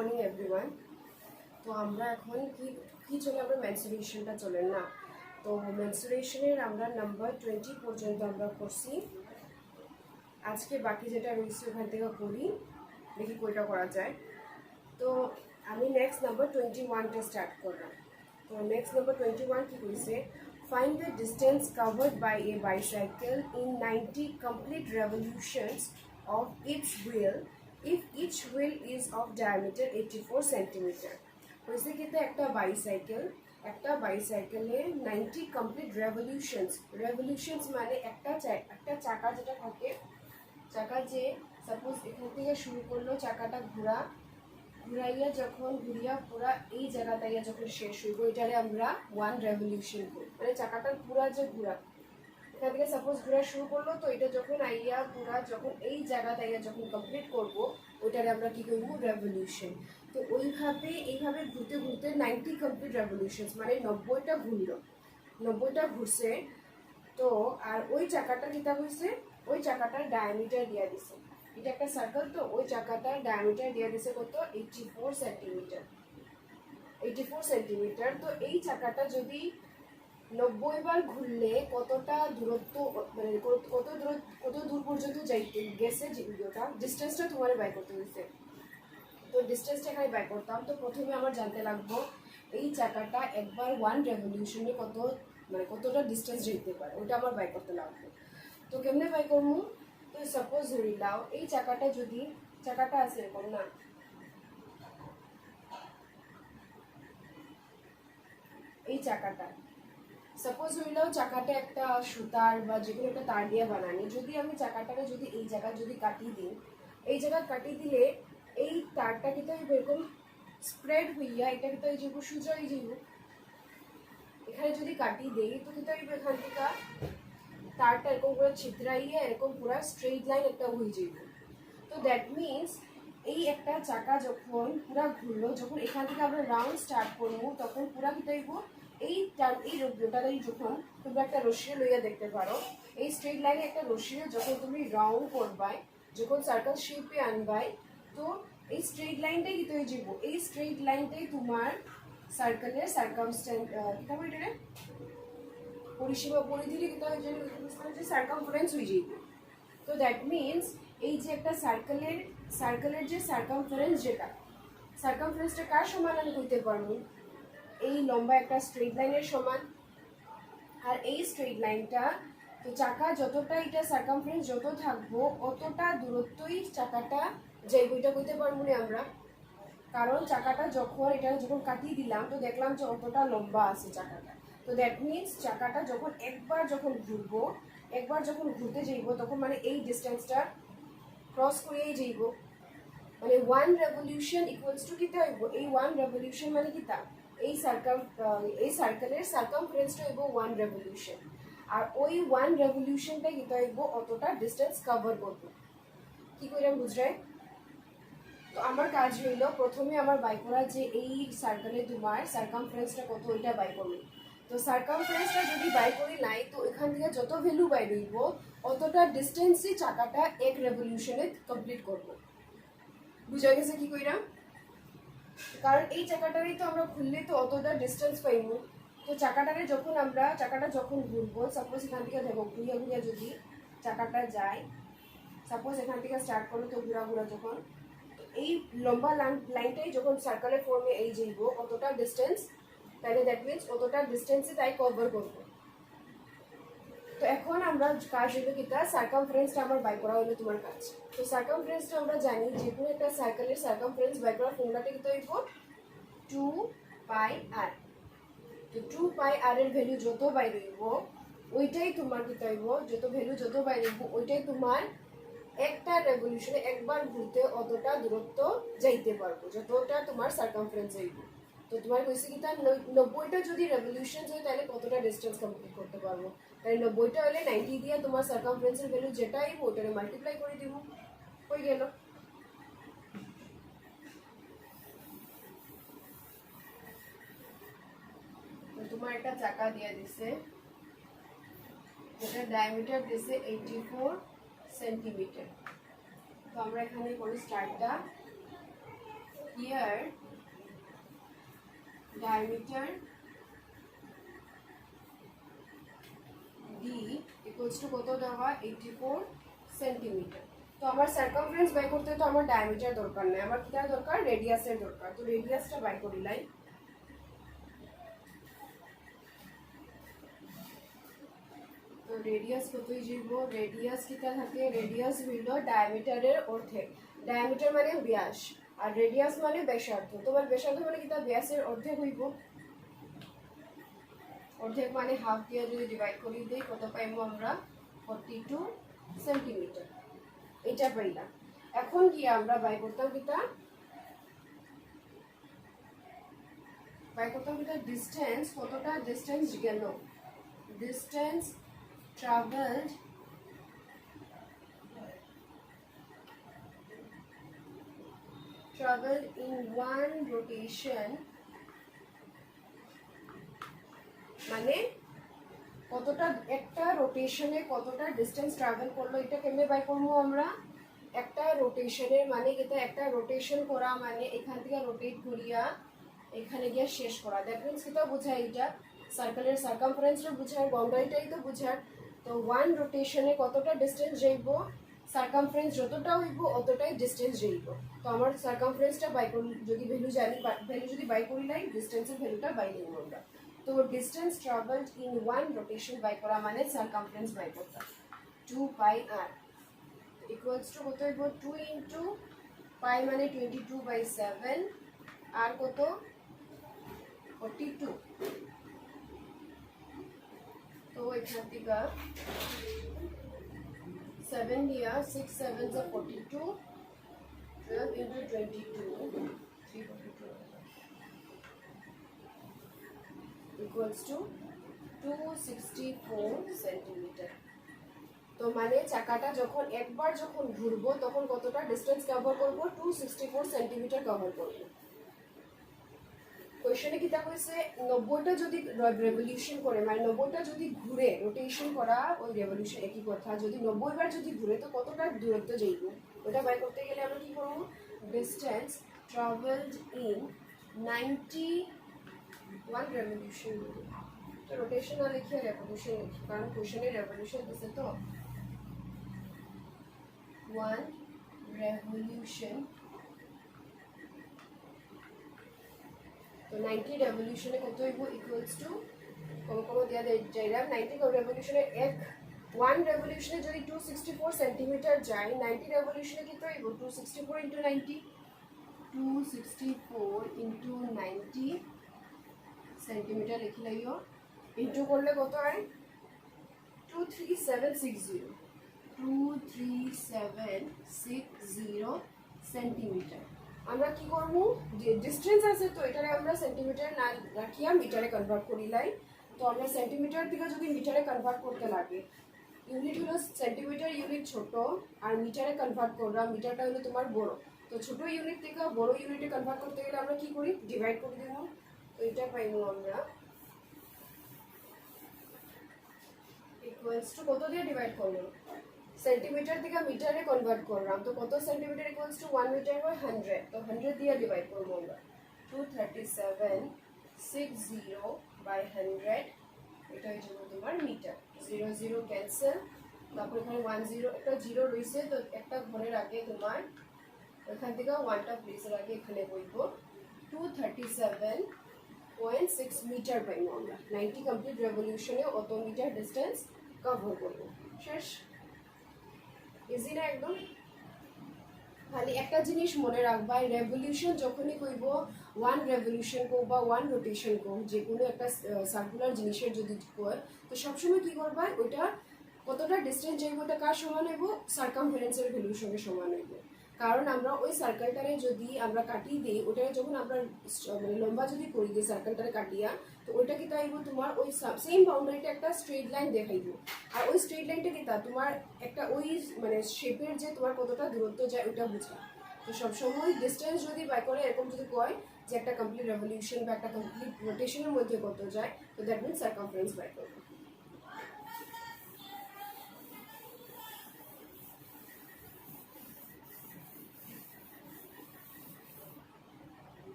Morning everyone. তো আমরা এখন কি চলে, আমরা মেনসুরেশনটা চলে না। তো মেনসুরেশনের আমরা নাম্বার 20 পর্যন্ত আমরা করছি। আজকে বাকি যেটা রয়েছে ওখান থেকে করি, দেখি কয়টা করা যায়। তো আমি নেক্সট নাম্বার 21টা স্টার্ট করলাম। তো নেক্সট নাম্বার 21 কি হয়েছে, find the distance covered by a bicycle in 90 complete revolutions of its wheel if each wheel is of diameter 84 centimeter. হয়েছে কিন্তু একটা বাইসাইকেলে 90 কমপ্লিট রেভলিউশনস মানে একটা চাকা যেটা থাকে, চাকা যে সাপোজ এখান থেকে শুরু করলো চাকাটা ঘুরাইয়া যখন ঘুরিয়া পুরা এই জায়গাটাইয়া যখন শেষ হইব, এটারে আমরা 1 রেভলিউশন করি। মানে চাকাটার পুরা যে ঘুরা এখান থেকে সাপোজ ঘুরা শুরু করলো, তো এটা যখন আইয়া পুরা যখন এই জায়গাটাইয়া যখন কমপ্লিট করব, ওইটারে আমরা কি করব, রেভলিউশন। তো এইভাবে ঘুরতে ঘুরতে 90 কমপ্লিট রেভলিউশনস মানে 90টা ঘুরলো, 90টা ঘুরছে। তো আর ওই চাকাটা যেটা হয়েছে, ওই চাকাটার ডায়ামিটার দিয়ে দিছে, এটা একটা সার্কেল, তো ওই চাকাটার ডায়ামিটার দিয়ে দিছে কত, 84 সেন্টিমিটার। 84 সেন্টিমিটার। তো এই চাকাটা যদি 90 বার ঘুরলে কতটা দূরত্ব, মানে কত দূর পর্যন্ত যাইতে গেছে, যে ভিডিওটা ডিস্টেন্সটা তোমার বাই করতে হয়েছে। তো ডিস্টেন্সটা এখানে বাই করতাম। তো প্রথমে আমার জানতে লাগবো এই চাকাটা একবার 1 রেভলিউশনে কতটা ডিস্টেন্স যেতে পারে, ওটা আমার বাই করতে লাগবে। তো কেমনে বাই করবো, তো সাপোজ ধরি লাও এই চাকাটা আছে এরকম না, এই চাকাটা সাপোজ ধরি লাও চাকাটা একটা সুতার বা যে কোনো একটা তার দিয়ে বানানি। যদি আমি চাকাটাকে যদি এই জায়গা যদি কাটিয়ে দিই, এই জায়গা কাটিয়ে দিলে এই তারটা কিন্তু এরকম স্প্রেড হইয়া এটা কিন্তু এই যে সোজা এই যে এখানে যদি কাটিয়ে দেই, তো কিন্তু এখান থেকে তারটা এরকম পুরো ছিদ্রাইয়া এরকম পুরো স্ট্রেট লাইন একটা হয়ে যাবে। তো দ্যাট মিনস এই একটা চাকা যখন পুরা ঘুরলো, যখন এখান থেকে আমরা রাউন্ড স্টার্ট করবো, তখন পুরা কি তাইব এই রোগটাই যখন তোমরা একটা রশ্মি লইয়া দেখতে পারো, এই স্ট্রেট লাইনে একটা রশ্মি যখন তুমি রাউন্ড করবাই, যখন সার্কেল শেপে আনবাই, তো এই স্ট্রেট লাইনটাই কি তৈরি যাব, এই স্ট্রেট লাইনটাই তোমার সার্কেলের সার্কামস্ট্যান্স কিতা বলে এটা পরিসীমা পরিধিরে কিতা হয়ে যাবে, যে সার্কামফারেন্স হয়ে যাবে। তো দ্যাট মিনস এই যে একটা সার্কেলের যে সার্কামফারেন্সটা কার সমান আমি করতে পারবো, এই লম্বা একটা স্ট্রেট লাইনের সমান। আর এই স্ট্রেট লাইনটা, তো চাকা যতটা এটা সার্কামফারেন্স যত থাকবো অতটা দূরত্বই চাকাটা যাইব, এটা কইতে পারবো না আমরা। কারণ চাকাটা যখন কাটিয়ে দিলাম, তো দেখলাম যে অতটা লম্বা আছে চাকাটা। তো দ্যাট মিনস চাকাটা একবার যখন ঘুরতে যাইব, তখন মানে এই ডিস্টেন্সটা ক্রস করেই যাইব। মানে 1 রেভলিউশন ইকুয়ালস টু কিতা হইব, এই 1 রেভলিউশন মানে কিতা, এই সার্কেলের সার্কামফারেন্সটা হইব 1 রেভলিউশন। আর ওই 1 রেভলিউশনটা কিতা হইব, অতটা ডিস্টেন্স কভার করব। কি কইরাম বুঝরাই? তো আমার কাজ হইল প্রথমে আমার বাই করা যে এই সার্কেলে তোমার সার্কামফারেন্সটা কত, ওইটা বাই করবো। তো সার্কামফারেন্সটা যদি বাই করি নাই, তো এখান থেকে যত ভ্যালু বাই রইব অতটা ডিস্টেন্সই চাকাটা 1 রেভলিউশনে কমপ্লিট করব। বুঝা গেছে কি কইরা? কারণ এই চাকাটারই তো আমরা খুললে তো অতটা ডিস্টেন্স পাইব। তো চাকাটা যখন ঘুরবো, সাপোজ এখান থেকে দেখো ঘুরিয়া যদি চাকাটা যায়, সাপোজ এখান থেকে স্টার্ট করলো, তো ঘুরা যখন এই লম্বা লাইনটাই যখন সার্কেলের ফর্মে এই যাইব অতটা ডিস্টেন্স, তাহলে দ্যাট মিনস অতটা ডিস্টেন্সে তাই কভার করব। তো এখন আমরা কাজ হইলো কিতা, সার্কামফারেন্সটা আমার বাই করা হইলো তোমার কাজ। তো সার্কামফারেন্সটা আমরা জানি যে কোনো একটা সার্কেলের সার্কামফারেন্স বাই করার ফর্মুলাটা কিন্তু হইব 2πr। তো 2πr এর ভ্যালু যত বাই রইব ওইটাই তোমার কিতা হইব, যত বাই রইব ওইটাই তোমার একটা রেভলিউশনে একবার ঘুরতে অতটা দূরত্ব যাইতে পারবো, যতটা তোমার সার্কামফারেন্স হইব। তো তোমার কইছে কি, তার 90টা যদি রেভলিউশন হয় তাহলে কতটা ডিস্টেন্স কমপ্লিট করতে পারবো। তাই 90টা হলে 90 দিয়ে তোমার সার্কামফারেন্সের ভ্যালু যেটা আইব ওটারে মাল্টিপ্লাই করে দিব, হয়ে গেল। তো তোমার একটা চাকা দিয়ে দিছে, যেটা ডায়ামিটার দিছে 84 সেন্টিমিটার। তো আমরা এখানে করি স্টার্টটা here diameter D equals to কত দেওয়া 84 সেন্টিমিটার। তো আমার সার্কামফারেন্স বাই করতে তো আমার ডায়ামিটার দরকার নেই, আমার কি দরকার, রেডিয়াসের দরকার। তো রেডিয়াসটা বাই করিলাই। তো রেডিয়াস কতই যাইব, রেডিয়াস কিটা থাকে, রেডিয়াস হইল ডায়ামিটারের অর্ধেক। ডায়ামিটার মানে ব্যাস আর রেডিয়াস মানে ব্যাসার্ধ। তোমার ব্যাসার্ধ মানে কিটা ব্যাসের অর্ধেক হইব। অর্ধেক মানে হাফ দিয়ে যদি ডিভাইড করি দিই কত পাইব আমরা, 42 সেন্টিমিটার। এটা পাইলাম। এখন কি আমরা বাই করতাম কিটা, বাই করতাম কিটা ডিস্টেন্স, কতটা ডিস্টেন্স গেল, distance traveled in one rotation, মানে কতটা একটা রোটেশনে কতটা ডিস্টেন্স ট্রাভেল করলো, এটা কেমনে বাই করবো আমরা। একটা রোটেশনের মানে এটা একটা রোটেশন করা মানে এখান থেকে রোটেট করিয়া এখানে গিয়ে শেষ করা। দ্যাট মিনস এটা বোঝায়, এটা সার্কেলের সার্কামফারেন্সটা বোঝায়, বাউন্ডারিটাই তো বোঝায়। তো ওয়ান রোটেশনে কতটা ডিস্টেন্স যাইব, সার্কামফারেন্স যতটা হইব অতটাই ডিস্টেন্স যাইব। তো আমার সার্কামফারেন্সটা বাই করি, যদি ভ্যালু জানি, ভ্যালু যদি বাই করি নাই, ডিস্টেন্সের ভ্যালুটা বাই নিব আমরা। তো distance travelled in one rotation by করা মানে সার্কামফারেন্স বাই করতাম। 2 পাই আর ইকুয়ালস টু কত হইব, 2 ইন্টু পাই মানে 22/7 আর কত 42। তো এখান থেকে 7 দিয়া 6 7s are 42, 12 into 22 342 equals to 264 centimetre. তো মানে চাকাটা যখন একবার যখন ঘুরবো তখন কতটা ডিস্টেন্স কভার করব, 264 সেন্টিমিটার কভার করব। কোয়েশ্চনে কিতা কইছে 90টা যদি রেভলিউশন করে, মানে 90টা যদি ঘুরে, রোটেশন করা ওই রেভলিউশন একই কথা, যদি 90 বার যদি ঘুরে তো কতটা দূরত্ব যাইব, ওটা বাই করতে গেলে আমরা কি করব, ডিস্টেন্স ট্রাভেলড ইন 91 রেভলিউশন। তো রোটেশন না লিখে রেভলিউশন লিখি, কারণ কোয়েশ্চনে রেভলিউশন দিছে। তো 1 revolution, তো 90 রেভলিউশনে কত হইব, ইকুয়ালস টু কম দিয়া যাইলাম 90 রেভলিউশনে 1 রেভলিউশনে যদি 264 সেন্টিমিটার যায়, 90 রেভলিউশনে কত হইব, 264 ইনটু 90, 264 ইনটু 90 সেন্টিমিটার লিখি লাইও, ইনটু করলে কত হয় 23760, 23760 সেন্টিমিটার। আমরা কি করব, যে ডিস্টেন্স আছে তো এটারে আমরা সেন্টিমিটার না রাখিয়া মিটারে কনভার্ট করিলাই। তো আমরা সেন্টিমিটার থেকে যদি মিটারে কনভার্ট করতে লাগে, ইউনিট হলো সেন্টিমিটার ইউনিট ছোট আর মিটারে কনভার্ট করলাম, মিটারটা হলো তোমার বড়। তো ছোট ইউনিট থেকে বড় ইউনিটে কনভার্ট করতে গেলে আমরা কি করি, ডিভাইড করে দেব। তো এটা পাইবো আমরা ইকুয়ালস টু কত দিয়ে ডিভাইড করলাম, সেন্টিমিটার থেকে মিটারে কনভার্ট করলাম, তো কত centimetre equals to 1 metre by 100। তো 100 দিয়ে ডিভাইড করবো আমরা, 23760 বাই 100, এটা হয়ে যাবে তোমার মিটার। 0 0 ক্যান্সেল, তারপর এখানে 1 0 একটা জিরো রয়েছে, তো একটা ঘরের আগে তোমার এখান থেকে 1টা প্লেসের আগে এখানে বইব, 237.6 মিটার পাইব আমরা। 90 কমপ্লিট রেভলিউশনে অত মিটার ডিস্টেন্স কভার করবো। শেষ, ইজি না একদম। খালি একটা জিনিস মনে রাখবা, রেভলিউশন যখনই কইব, 1 রেভলিউশন কো বা 1 রোটেশন কো, যে কোনো একটা সার্কুলার জিনিসের যদি কয়, তো সবসময় কি করবা, ওইটা কতটা ডিস্টেন্স যাইব ওটা কার সমান হইব, সার্কামফারেন্সের ভ্যালুর সঙ্গে সমান হইব। কারণ আমরা ওই সার্কেলটারে যদি আমরা কাটিয়ে দিই, ওটারে যখন আমরা মানে লম্বা যদি করি দিই সার্কেলটারে কাটিয়া, তো ওইটা কি তাইব তোমার ওই সেম বাউন্ডারিটা একটা স্ট্রেট লাইন দেখাইব। আর ওই স্ট্রেট লাইনটা কি তা তোমার একটা ওই মানে শেপের যে তোমার কতটা দূরত্ব যায় ওইটা বোঝায়। তো সবসময় ডিস্টেন্স যদি বাই করে এরকম যদি কয় যে একটা কমপ্লিট রেভলিউশন বা একটা কমপ্লিট রোটেশনের মধ্যে কত যায়, তো দ্যাট মিনস সার্কামফারেন্স বাই করবে।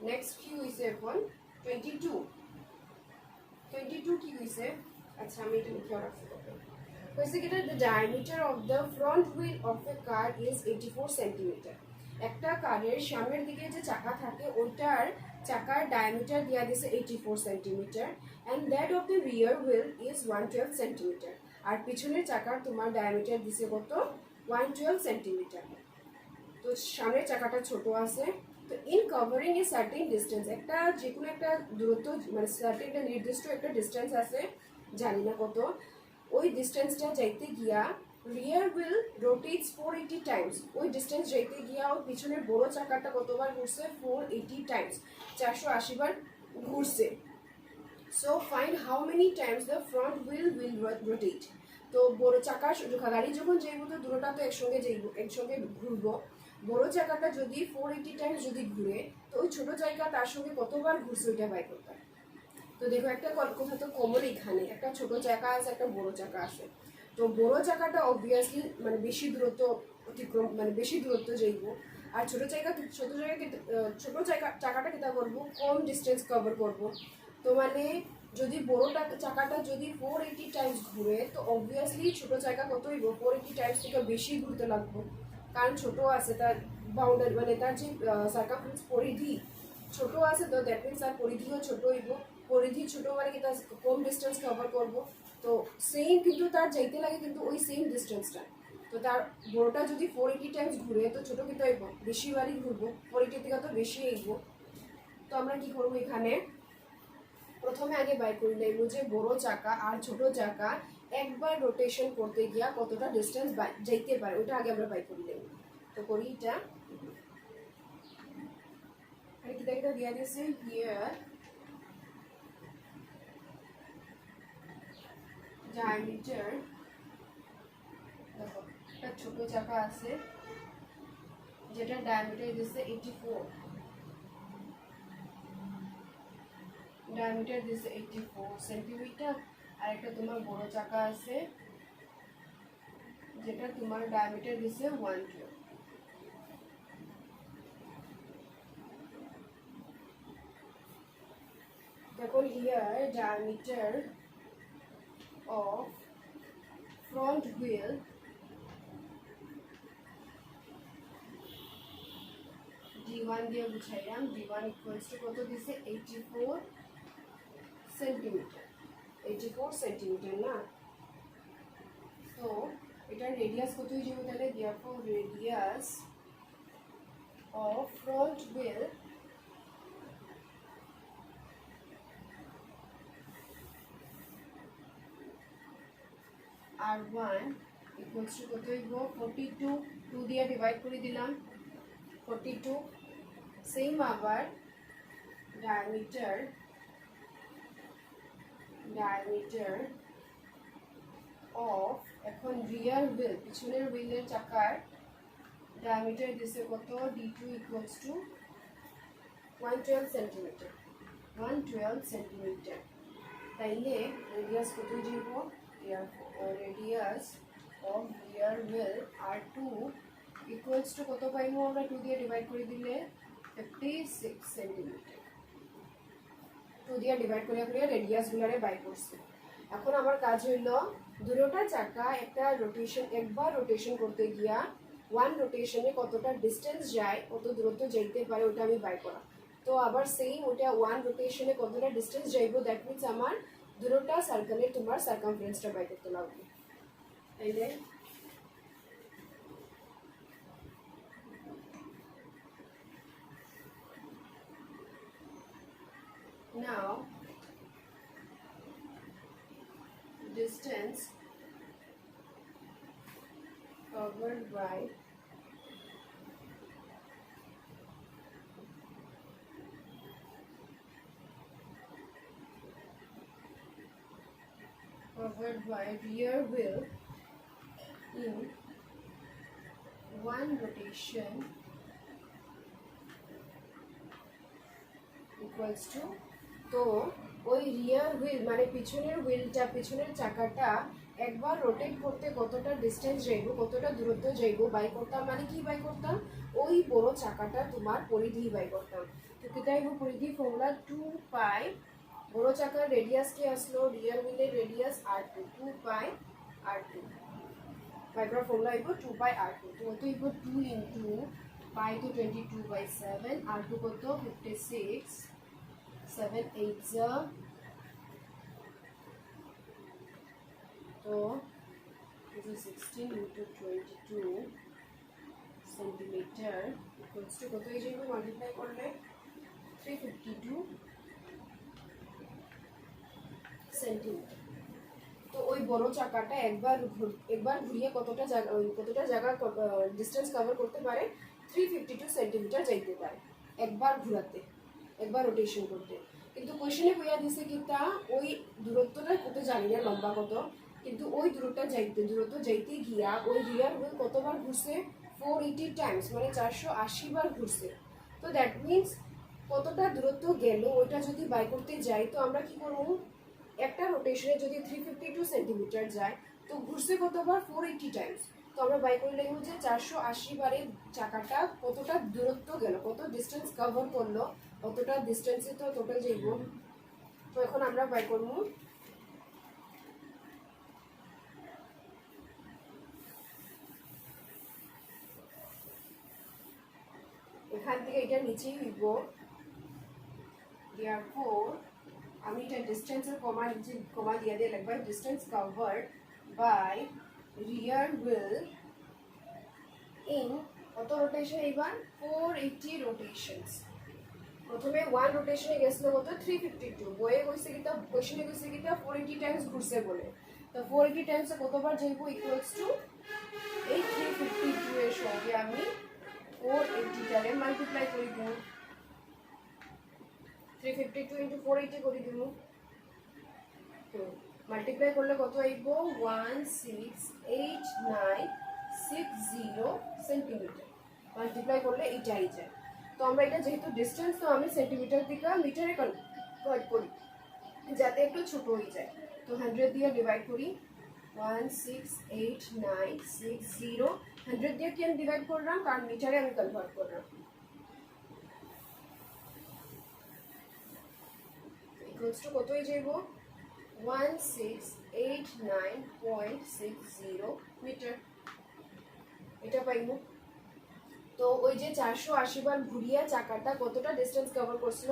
নেক্সট কি হইছে এখন 22 22 কি হইছে আচ্ছা আমি এটা লিখে রাখছি হইছে কি the diameter of the front wheel of a car is 84 cm একটা কারের সামনের দিকে যে চাকা থাকে ওটার চাকার ডায়ামিটার দেয়া দিয়েছে 84 cm and that of the rear wheel is 112 cm আর পিছনের চাকার তোমার ডায়ামিটার দিছে কত 112 cm তো সামনের চাকাটা ছোট আছে তো in covering a certain distance একটা যে কোনো একটা দূরত্ব মানে সার্টেন একটা নির্দিষ্ট একটা ডিস্টেন্স আছে জানি না কত ওই ডিস্টেন্সটা যাইতে গিয়া রিয়ার হুইল রোটেটস 480 টাইমস ওই ডিস্টেন্স যাইতে গিয়া ওর পিছনের বড় চাকাটা কতবার ঘুরছে 480 টাইমস 480 বার ঘুরছে so find how many Times the front wheel will rotate তো বড় চাকা গাড়ি যখন যাইব তো দুটোটা তো একসঙ্গে ঘুরবো বড় চাকাটা যদি 480 টাইমস যদি ঘুরে তো ওই ছোট জায়গা তার সঙ্গে কতবার ঘুরছে ওইটা বাই করতে হয় তো দেখো একটা কথা তো কমন এখানে একটা ছোট চাকা আছে একটা বড় চাকা আছে তো বড় চাকাটা অবভিয়াসলি মানে বেশি দূরত্ব অতিক্রম মানে বেশি দূরত্ব যাইব আর ছোট চাকাটা কেটা করবো কম ডিস্টেন্স কভার করব তো মানে যদি বড় চাকাটা যদি 480 টাইমস ঘুরে তো অবভিয়াসলি ছোট চাকা কত হইব 480 টাইমস থেকে বেশি ঘুরতে লাগবে কারণ ছোট আছে তার বাউন্ডারি মানে তার যে সার্কামফারেন্স পরিধি ছোট আছে তো দ্যাট মিনস তার পরিধিও ছোট হইব পরিধি ছোট মানে কি তার কম ডিস্টেন্স কভার করব তো সেম কিন্তু তার যাইতে লাগে কিন্তু ওই সেম ডিস্টেন্সটা তো তার বড়টা যদি 480 টাইমস ঘুরে তো ছোট কিন্তু হইব বেশি বারই ঘুরবো 480 থেকে তো বেশি হইব তো আমরা কি করবো এখানে প্রথমে আগে বাই করে নেব যে বড় চাকা আর ছোট চাকা একবার রোটেশন করতে গিয়া কতটা ডিস্টেন্স যাইতে পারে ওটা আগে আমরা বাই করে নেব তো করি এটা আর কি দেখা দিয়া দিয়েছে হিয়ার diameter দেখো একটা ছোট চাকা আছে যেটা ডায়ামিটার দিছে 84 ডায়ামিটার দিছে 84 সেন্টিমিটার আর একটা তোমার বড় চাকা আছে যেটা তোমার ডায়ামিটার দিছে 112 দেখো here diameter of front wheel d1 দিয়ে বুঝাইলাম d1 equals to কত দিছে 84 সেন্টিমিটার 84 সেন্টিমিটার না তো এটা রেডিয়াস কত হয়ে যাবে তাহলে therefore radius of front wheel R1 equals to কত হইব 42 2 দিয়ে ডিভাইড করে দিলাম 42 সেম আবার diameter of এখন rear wheel পিছনের হুইলের চাকার diameter দিছে কত d2 equals to 112 centimeter 112 centimeter তাইলে রেডিয়াস কত দিব radius of rear wheel R2 equals to কত পাইবো আমরা 2 দিয়ে ডিভাইড করে দিলে 56 সেন্টিমিটার 2 দিয়ে ডিভাইড করে রেডিয়াস গুলারে বাই করছি এখন আমার কাজ হইল দুটোটা চাকা একটা রোটেশন একবার রোটেশন করতে গিয়া ওয়ান রোটেশনে কতটা ডিস্টেন্স যায় কত দূরত্ব যাইতে পারে ওটা আমি বাই করা তো আবার সেম ওটা ওয়ান রোটেশনে কতটা ডিস্টেন্স যাইবো দ্যাট মিন্স আমার দুটোটা সার্কেলের তোমার সার্কামফারেন্সটা বাই করতে লাগবে তাইলে now distance covered by rear wheel in one rotation equals to তো ওই রিয়ার হুইল মানে পিছনের হুইলটা পিছনের চাকাটা একবার রোটেট করতে কতটা ডিস্টেন্স যাইব, কতটা দূরত্ব যাইব বাই করতাম, মানে কি বাই করতাম, ওই বড় চাকাটা তোমার পরিধি বাই করতাম। তো কেটে পরিধি ফর্মুলা 2 পাই, বড় চাকার রেডিয়াস কি আসলো, রিয়ার হুইলের radius R2, 2 pi R2 by করার ফর্মুলা হইব 2 পাই R2। তো কত হইব 2 ইন্টু পাই তো 22/7, R2 কত 56, 7 8 তো 16 into 22 সেন্টিমিটার ইকুয়ালস টু কত হয়ে যাবে মাল্টিপ্লাই করলে 352 সেন্টিমিটার। তো ওই বড় চাকাটা একবার ঘুরিয়ে কতটা জায়গা ডিস্টেন্স কভার করতে পারে, 352 সেন্টিমিটার যাইতে পারে একবার ঘুরাতে, একবার রোটেশন করতে। কিন্তু কোয়েশনে হইয়া দিছে কি তা ওই দূরত্বটা কত জানি না লম্বা কত, কিন্তু ওই দূরত্ব যাইতে গিয়া ওই রিয়ার হুইল কতবার ঘুরছে, 480 টাইমস, মানে 480 বার ঘুরছে। তো দ্যাট মিনস কতটা দূরত্ব গেল ওইটা যদি বাই করতে যাই, তো আমরা কি করবো, একটা রোটেশনে যদি 352 সেন্টিমিটার যায় তো ঘুরছে কতবার, 480 টাইমস। তো আমরা বাই করে লিখব যে 480 বারে চাকাটা কতটা দূরত্ব গেল, কত ডিস্টেন্স কভার করলো, কতটা ডিস্টেন্সে তো টোটাল যাইব। তো এখন আমরা বাই করবো এখান থেকে এটা নিচেই হইব, therefore আমি এটা ডিস্টেন্সের কমা দিয়ে দিয়ে লিখব distance covered by rear wheel in কত রোটেশন, এবার 480 রোটেশনস। প্রথমে 1 রোটেশনে গেছিল কত 352, বইয়ে কইছে কিটা কোশ্চেনে কইছে কিটা 480 টাইমস ঘুরছে বলে। তো 480 টাইমসে কতবার যাইব ইকুয়ালস টু এই 352 এর সঙ্গে আমি 480 টারে মাল্টিপ্লাই করে দিব, 352 ইনটু 480 করে দিব। তো মাল্টিপ্লাই করলে কত আইব 1689060 সেন্টিমিটার, মাল্টিপ্লাই করলে এটাই যায়। তো আমরা এটা যেহেতু ডিস্টেন্স, তো আমি সেন্টিমিটার থেকে মিটারে কনভার্ট করি যাতে একটু ছোট হয়ে যায়। তো 100 দিয়ে ডিভাইড করি, 16890, 100 দিয়ে কেন ডিভাইড করলাম, কারণ মিটারে আমি কনভার্ট করলাম। ইকুয়ালস টু কত হয়ে যাইব 1689.60 মিটার, এটা পাইব। তো ওই যে 480 বার ঘুরিয়া চাকাটা কতটা ডিস্টেন্স কভার করছিল,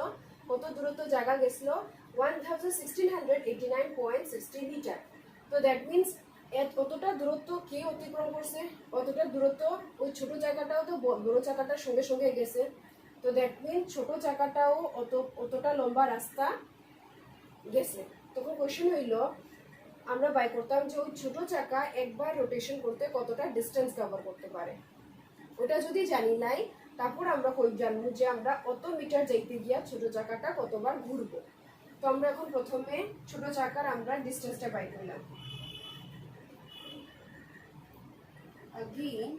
কত দূরত্ব জায়গা গেছিল, 1689.60 মিটার। তো দ্যাট মিনস কতটা দূরত্ব কে অতিক্রম করছে, কতটা দূরত্ব ওই ছোট জায়গাটাও তো বড় চাকাটার সঙ্গে সঙ্গে গেছে। তো দ্যাট মিনস ছোট চাকাটাও অতটা লম্বা রাস্তা গেছে। তখন কোয়েশ্চেন হইল আমরা বাই করতাম যে ওই ছোট চাকা একবার রোটেশন করতে কতটা ডিস্টেন্স কভার করতে পারে, ওটা যদি জানি নাই তারপর আমরা কই জানবো যে আমরা অত মিটার যাইতে গিয়া ছোট চাকাটা কতবার ঘুরবো। তো আমরা এখন প্রথমে ছোট চাকার আমরা ডিস্টেন্সটা বাই করলাম। Again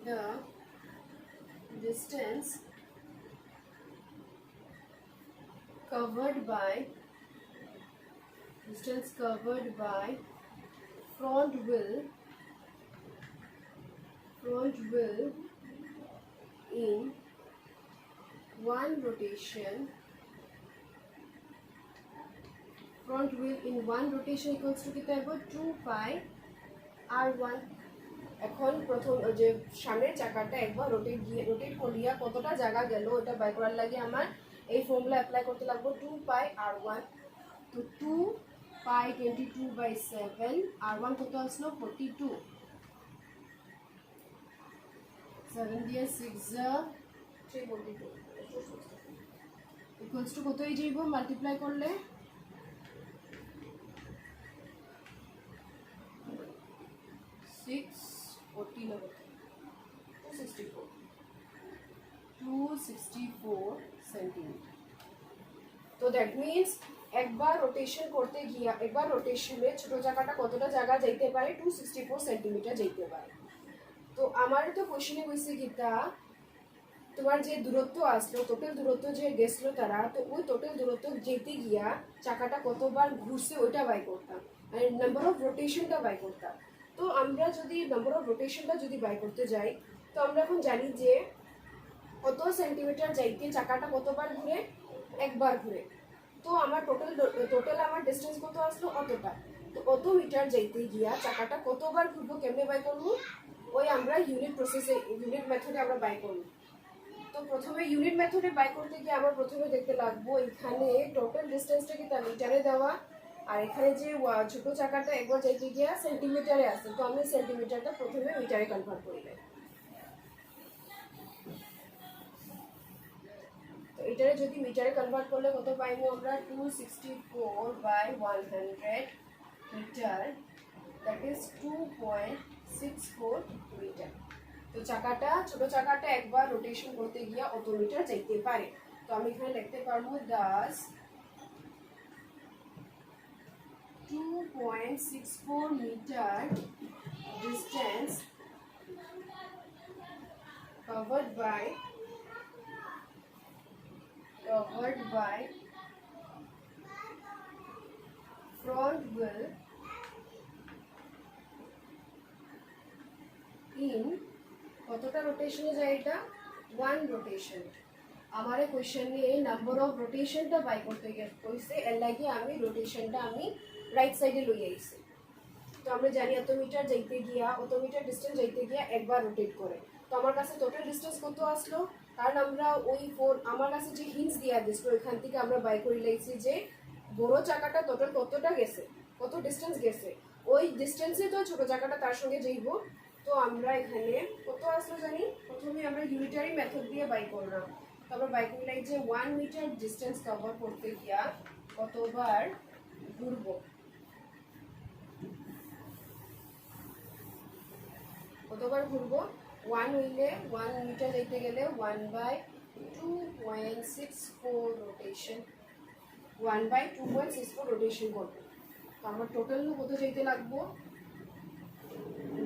the distance covered by front wheel in one rotation, equals to কিতা হবে 2 পাই R1। এখন প্রথম যে সামনের চাকাটা একবার রোটেট করিয়া কতটা জায়গা গেল ওটা বাই করার লাগে আমার এই ফর্মুলা অ্যাপ্লাই করতে লাগবে 2 পাই R1। তো 2 পাই 22/7, R1 কত আসলো 42, 7 দিয়ে 6 342 ইকুয়ালস টু কত হয়ে যাইব মাল্টিপ্লাই করলে 264 সেন্টিমিটার। তো দ্যাট মিনস একবার রোটেশন করতে গিয়া একবার রোটেশনে ছোট জায়গাটা কতটা জায়গা যাইতে পারে, 264 সেন্টিমিটার যাইতে পারে। তো আমার তো কোশ্চেনে কইছে গীতা তোমার যে দূরত্ব আসলো, টোটাল দূরত্ব যে গেছলো তারা, তো ওই টোটাল দূরত্ব যেতে গিয়া চাকাটা কতবার ঘুরছে ওইটা বাই করতাম, মানে নাম্বার অফ রোটেশনটা বাই করতাম। তো আমরা যদি নাম্বার অফ রোটেশনটা যদি বাই করতে যাই, তো আমরা এখন জানি যে কত সেন্টিমিটার যাইতে চাকাটা কতবার ঘুরে, একবার ঘুরে। তো আমার টোটাল আমার ডিস্টেন্স কত আসলো, অতটা। তো অত মিটার যাইতে গিয়া চাকাটা কতবার ঘুরবো কেমনে বাই করবো, ওই আমরা ইউনিট প্রসেসে, ইউনিট মেথডে আমরা বাই করবো। তো প্রথমে ইউনিট মেথডে বাই করতে গিয়ে আমরা প্রথমে দেখতে লাগবো এখানে টোটাল ডিস্টেন্সটাকে তার মিটারে দেওয়া, আর এখানে যে ছোট চাকাটা একবার যাইতে গিয়া সেন্টিমিটারে আসে, তো আমি সেন্টিমিটারটা প্রথমে মিটারে কনভার্ট করি। তো এটারে যদি মিটারে কনভার্ট করলে কত পাইবো আমরা, 264/100 মিটার, দ্যাট ইজ 2.64 মিটার। তো চাকাটা, ছোট চাকাটা একবার রোটেশন করতে গিয়া অত মিটার যাইতে পারে। তো আমি এখানে লিখতে পারবো thus 2.64 metre distance covered by front wheel in কতটা রোটেশনে যায়, এটা 1 রোটেশন। আমার কোশ্চেনে নাম্বার অফ রোটেশনটা বাই করতে কইছে, এর লাগে আমি রোটেশনটা আমি রাইট সাইডে লই আইছি। তো আমরা জানি এত মিটার যাইতে গিয়া, অত মিটার ডিস্টেন্স যাইতে গিয়া একবার রোটেট করে। তো আমার কাছে টোটাল ডিস্টেন্স কত আসলো, কারণ আমরা ওই আমার কাছে যে হিন্টস দিয়া দিছিল ওইখান থেকে আমরা বাই করে লাইছি যে বড় চাকাটা টোটাল কতটা গেছে, কত ডিস্টেন্স গেছে, ওই ডিস্টেন্সে তো ছোট চাকাটা তার সঙ্গে যাইব। তো আমরা এখানে কত আসলো জানি, প্রথমে আমরা ইউনিটারি মেথড দিয়ে বাই করলাম। তারপর বাই করলাই যে 1 মিটার ডিস্টেন্স কভার করতে গিয়া কতবার ঘুরবো, কতবার ঘুরবো, 1 হইলে 1 মিটার যাইতে গেলে 1/2.64 রোটেশন, 1/2.64 রোটেশন করবো। তো আমার টোটাল কত যাইতে লাগবো,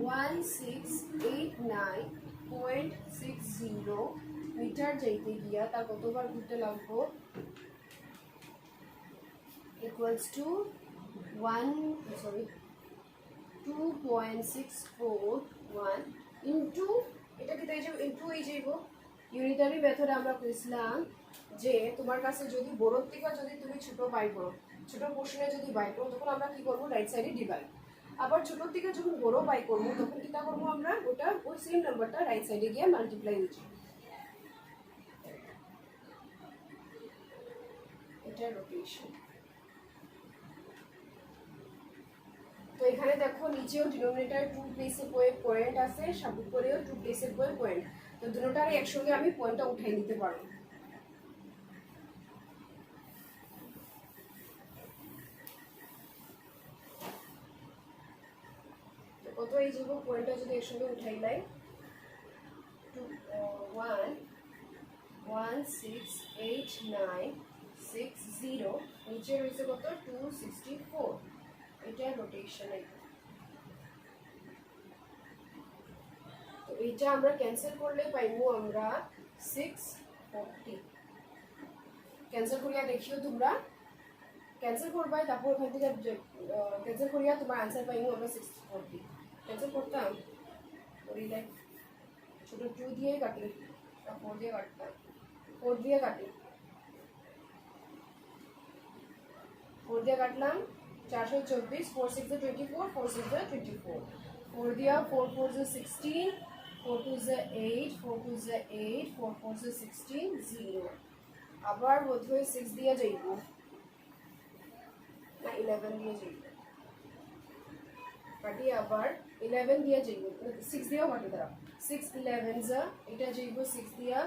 1689.60 মিটার যাইতে গিয়া তার কতবার ঘুরতে লাগবো, ইকুয়ালস টু 2.641 ইন্টু, এটা কি তাই যাবো, ইন্টু এই যাইব ইউনিটারি মেথডে আমরা কইছিলাম যে তোমার কাছে যদি বড়োর থেকে যদি তুমি ছোট বাই করো, ছোট পোর্শনে যদি বাই করো, তখন আমরা কি করবো, রাইট সাইডে ডিভাইড। আবার ছোটোর থেকে যখন বড় বাই করবো তখন কিটা করবো আমরা, ওটা ওই সেম নাম্বারটা রাইট সাইডে গিয়ে মাল্টিপ্লাই হচ্ছে, এটা রোটেশন। তো এখানে দেখো নিচেও ডিনোমিনেটর 2 প্লেসে পয়েন্ট আছে, সব উপরেও 2 প্লেসে পয়েন্ট। তো দুটোটারই একসঙ্গে আমি পয়েন্টটা উঠাই নিতে পারবো। তো কত এই যাব, পয়েন্টটা যদি একসঙ্গে উঠাই লাই, 1168960, নিচে রয়েছে কত, 264, এটা রোটেশন। তো এইটা আমরা ক্যান্সেল করলে পাইবো আমরা 640। ক্যান্সেল করিয়া দেখিও তোমরা, ক্যান্সেল করবা, তারপর ওখান থেকে ক্যান্সেল করিয়া তোমার আনসার পাইবো আমরা 640। ক্যান্সেল করতাম, করিলে ছোট 2 দিয়ে কাটলে, 4 দিয়ে কাটতাম, 4 দিয়ে কাটি, 4 দিয়ে কাটলাম, 424, 4 6 24, 4 6 24, 4 দিয়া 4 4 16, 4 2 8, 4 2 8, 4 4 16, 0। আবার বোধহয় 6 দিয়া যাইব না 11 দিয়ে যাইব, কাটি আবার 11 দিয়া যাইব, 6 দিয়াও কাটি, দাঁড়া 6 11 এটা যাইব 6 দিয়া,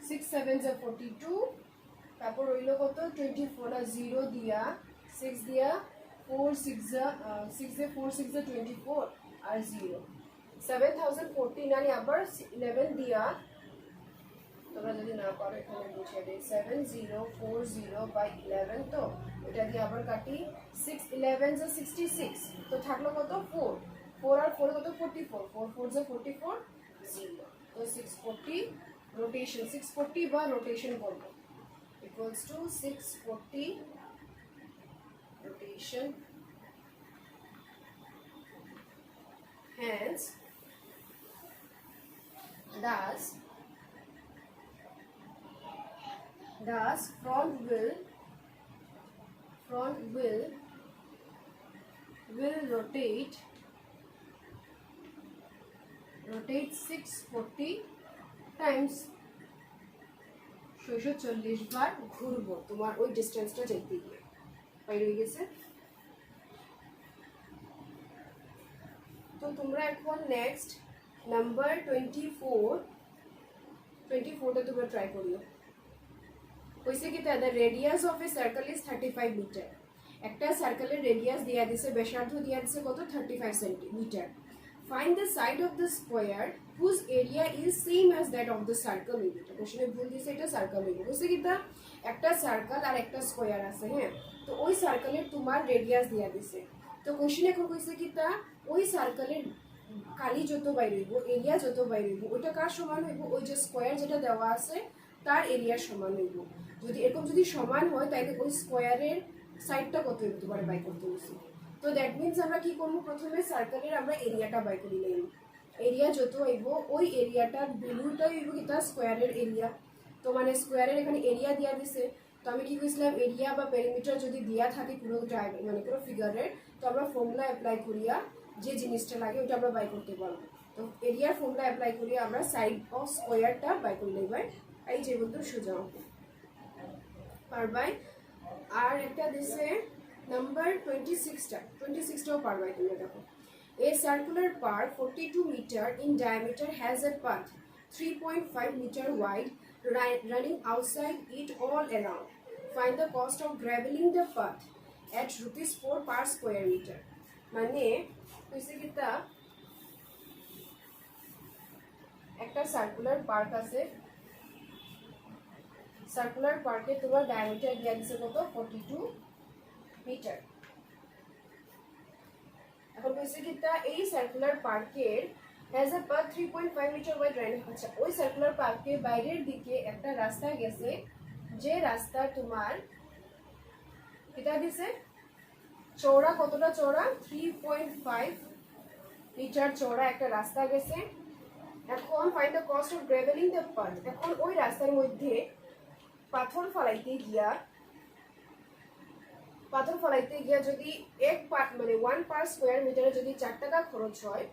6 7 42, তারপর রইল কত 24 না 0 দিয়া, 6 দিয়া 4 6 দিয়ে 4 6 24 আর 0, 7040 মানে আবার 11 দিয়া, তোমরা যদি না পারো এখানে বুঝিয়ে দিই, 7040/11, তো এটা দিয়ে আবার কাটি, 6 11 66, তো থাকলো কত 4, 4 আর 4 কত 44, 4 4 44, 0, তো 640 রোটেশন 640 বা রোটেশন করব equals to 640 rotation, hence thus front will rotate 640 times 640 বার ঘুরবো তোমার ওই ডিস্টেন্সটা যেতে গিয়ে বাইরে হয়ে গেছে। তো তোমরা এখন নেক্সট নাম্বার 24টা তোমরা ট্রাই করিও। কইছে কি the radius of a circle is 35 metre. একটা সার্কেলের রেডিয়াস দিয়া দিছে, ব্যাসার্ধ দিয়া দিছে কত 35 centimetre. Find the side of the square whose area is same as that of the circle. এটা কোশ্চেনে ভুল দিছে, এটা সার্কেল হইব। কইছে কি একটা সার্কেল আর একটা স্কোয়ার আছে, হ্যাঁ, তো ওই সার্কেলের তোমার রেডিয়াস দিয়া দিছে। তো কোশ্চেন এখন কইছে কি ওই সার্কেলের কালি যত বাইরে হইব, এরিয়া যত বাইরে হইব, ওইটা কার সমান হইব? ওই যে স্কোয়ার যেটা দেওয়া আছে তার এরিয়ার সমান হইব। যদি এরকম যদি সমান হয় তাহলে ওই স্কোয়ারের সাইডটা কত হইব তোমার বাই করতে হইছে। তো দ্যাট মিনস আমরা কি করবো, প্রথমে সার্কেলের আমরা এরিয়াটা বাই করি নেই। এরিয়া যত হইব ওই এরিয়াটার ভ্যালুটা হইব কি তার স্কোয়ারের এরিয়া। তো মানে স্কোয়ারের এখানে এরিয়া দিয়া দিছে, তো আমি কি কইছিলাম এরিয়া বা পেরিমিটার যদি দিয়া থাকে কোনো মানে কোনো ফিগারের, তো আমরা ফর্মুলা অ্যাপ্লাই করিয়া যে জিনিসটা লাগে ওটা আমরা বাই করতে পারবো। তো এরিয়ার ফর্মুলা অ্যাপ্লাই করিয়া আমরা সাইড অফ স্কোয়ারটা বাই করে নেই। এই যে বলতো সোজা পারবাই। আর একটা দিছে নাম্বার 26টাও পারবাই তুমি। দেখো A circular park 42 meter in diameter has a path 3.5 meter wide running outside it all around. Find the cost of graveling the path at ₹4 per square meter. মানে কইছে কি একটা সার্কুলার পার্ক আছে, সার্কুলার পার্কে তোমার diameter দিয়া দিছে কত 42 মিটার। এখন কইছে কি এই সার্কুলার পার্কের has a path 3.5 metre wide running. আচ্ছা, ওই সার্কুলার পার্কের বাইরের দিকে একটা রাস্তা গেছে, যে রাস্তা তোমার এটা দিছে চওড়া কতটা চওড়া 3.5 মিটার চওড়া একটা রাস্তা গেছে। এখন find the cost of travelling the path. এখন ওই রাস্তার মধ্যে পাথর ফলাইতে গিয়া যদি মানে 1 পার স্কোয়ার মিটারে যদি 4 টাকা খরচ হয়,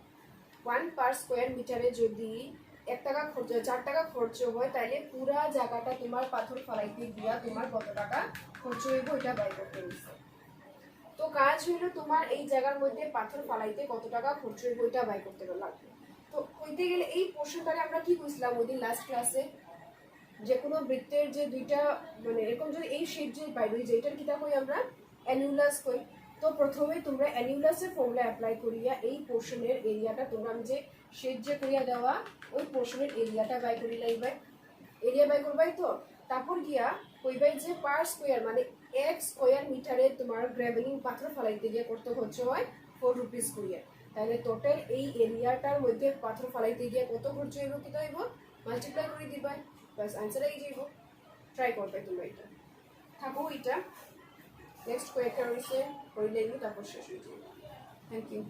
1 পার স্কোয়ার মিটারে যদি 1 টাকা খরচ হয়, 4 টাকা খরচ হয়, তাহলে পুরা জায়গাটা তোমার পাথর ফলাইতে গিয়া তোমার কত টাকা খরচ হইব এটা বাই করতে হইছে। তো কাজ হইলো তোমার এই জায়গার মধ্যে পাথর ফলাইতে কত টাকা খরচ হইব এটা বাই করতে লাগবে। তো কইতে গেলে এই পোর্শনটারে আমরা কি কইছিলাম ওই দিন লাস্ট ক্লাসে, যে কোনো বৃত্তের যে দুইটা মানে এরকম যদি এই শেপ যে বাইরে যে এটার কিটা কই আমরা অ্যানিউলাস কই। তো প্রথমে তোমরা অ্যানিউলাসের ফর্মুলা অ্যাপ্লাই করিয়া এই পোর্শনের এরিয়াটা তোমরা যে শেড যে করিয়া দেওয়া ওই পোর্শনের এরিয়াটা বাই করি লাইবাই, এরিয়া বাই করবাই। তো তারপর গিয়া কইবাই যে পার স্কোয়ার মানে 1 স্কোয়ার মিটারে তোমার গ্রেভেলিং পাথর ফলাইতে গিয়ে করতে খরচ হয় 4 রুপিস করিয়া। তাহলে টোটাল এই এরিয়াটার মধ্যে পাথর ফলাইতে গিয়ে কত খরচ হইব কি হইব মাল্টিপ্লাই করে দিবাই, বাস আনসার এই যাইব। ট্রাই করবে তোমরা এটা। থাকো এটা নেক্সট কয়েকটা রয়েছে করে নেব, তারপর শেষ হয়ে যাবে। Thank you.